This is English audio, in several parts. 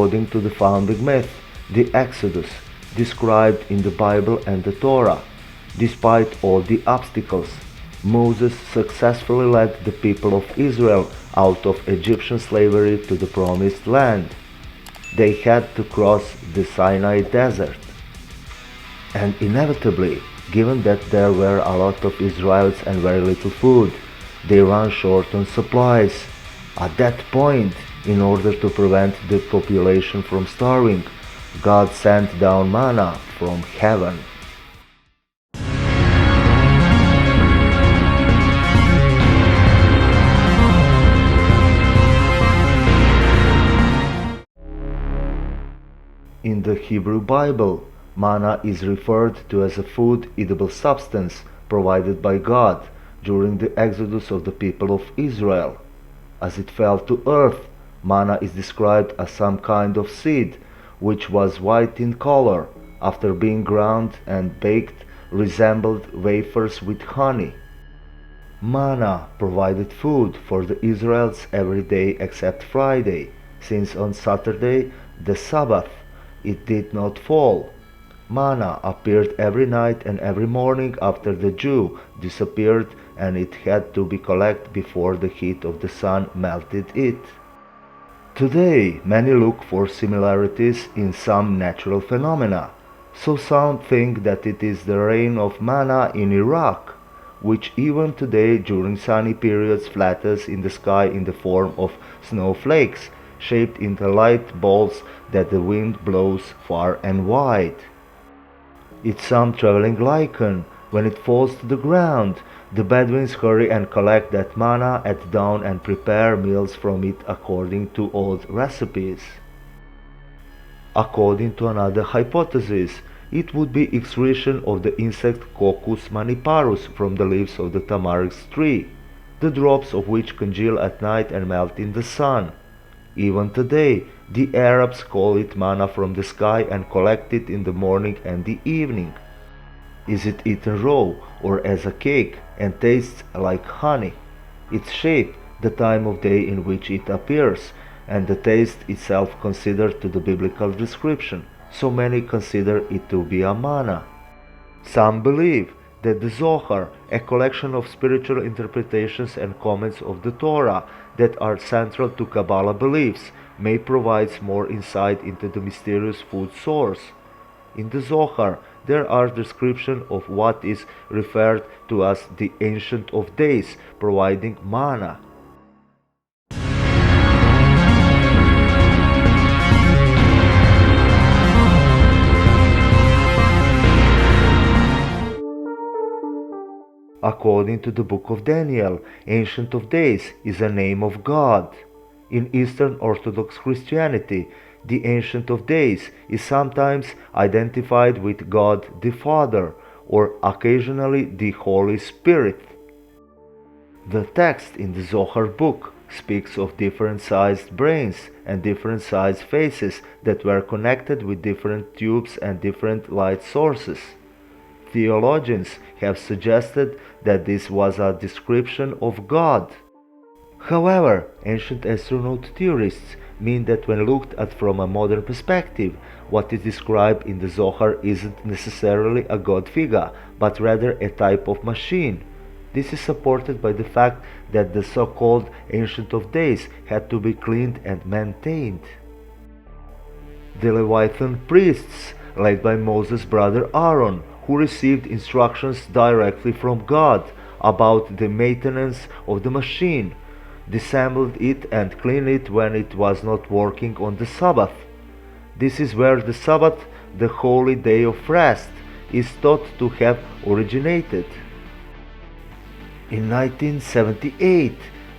according to the founding myth, the Exodus, described in the Bible and the Torah. Despite all the obstacles, Moses successfully led the people of Israel out of Egyptian slavery to the Promised Land. They had to cross the Sinai Desert. And inevitably, given that there were a lot of Israelites and very little food, they ran short on supplies. At that point, in order to prevent the population from starving, God sent down manna from heaven. In the Hebrew Bible, manna is referred to as a food edible substance provided by God during the exodus of the people of Israel. As it fell to earth, manna is described as some kind of seed which was white in color, after being ground and baked resembled wafers with honey. Manna provided food for the Israelites every day except Friday, since on Saturday, the Sabbath, it did not fall. Manna appeared every night and every morning after the dew disappeared, and it had to be collected before the heat of the sun melted it. Today, many look for similarities in some natural phenomena. So some think that it is the rain of manna in Iraq, which even today during sunny periods flatters in the sky in the form of snowflakes, shaped into light balls that the wind blows far and wide. It's some traveling lichen. When it falls to the ground, the Bedouins hurry and collect that manna at dawn and prepare meals from it according to old recipes. According to another hypothesis, it would be excretion of the insect Coccus maniparus from the leaves of the tamarisk tree, the drops of which congeal at night and melt in the sun. Even today, the Arabs call it manna from the sky and collect it in the morning and the evening. Is it eaten raw or as a cake and tastes like honey? Its shape, the time of day in which it appears, and the taste itself considered to the biblical description, so many consider it to be a manna. Some believe that the Zohar, a collection of spiritual interpretations and comments of the Torah that are central to Kabbalah beliefs, may provide more insight into the mysterious food source. In the Zohar, there are descriptions of what is referred to as the Ancient of Days, providing manna. According to the book of Daniel, Ancient of Days is a name of God. In Eastern Orthodox Christianity, the Ancient of Days is sometimes identified with God the Father, or occasionally the Holy Spirit. The text in the Zohar book speaks of different-sized brains and different-sized faces that were connected with different tubes and different light sources. Theologians have suggested that this was a description of God. However, ancient astronaut theorists mean that when looked at from a modern perspective, what is described in the Zohar isn't necessarily a God figure, but rather a type of machine. This is supported by the fact that the so-called Ancient of Days had to be cleaned and maintained. The Leviathan priests, led by Moses' brother Aaron, who received instructions directly from God about the maintenance of the machine, disassembled it and cleaned it when it was not working on the Sabbath. This is where the Sabbath, the holy day of rest, is thought to have originated. In 1978,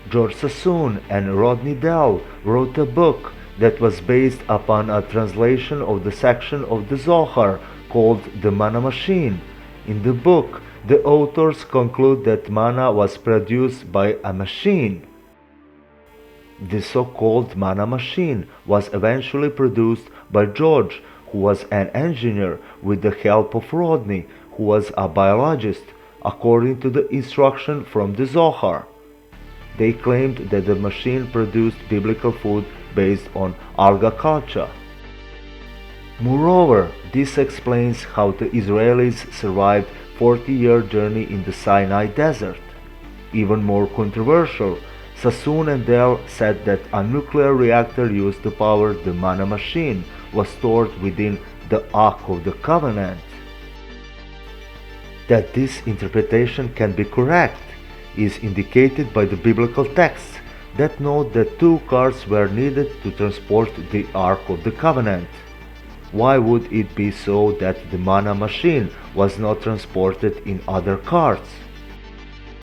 George Sassoon and Rodney Dell wrote a book that was based upon a translation of the section of the Zohar called The Manna Machine. In the book, the authors conclude that manna was produced by a machine. The so-called manna machine was eventually produced by George, who was an engineer, with the help of Rodney, who was a biologist, according to the instruction from the Zohar. They claimed that the machine produced biblical food based on alga culture. Moreover, this explains how the Israelis survived 40-year journey in the Sinai desert. Even more controversial, Sassoon and Dell said that a nuclear reactor used to power the Manna machine was stored within the Ark of the Covenant. That this interpretation can be correct is indicated by the biblical texts that note that two carts were needed to transport the Ark of the Covenant. Why would it be so that the Manna machine was not transported in other carts?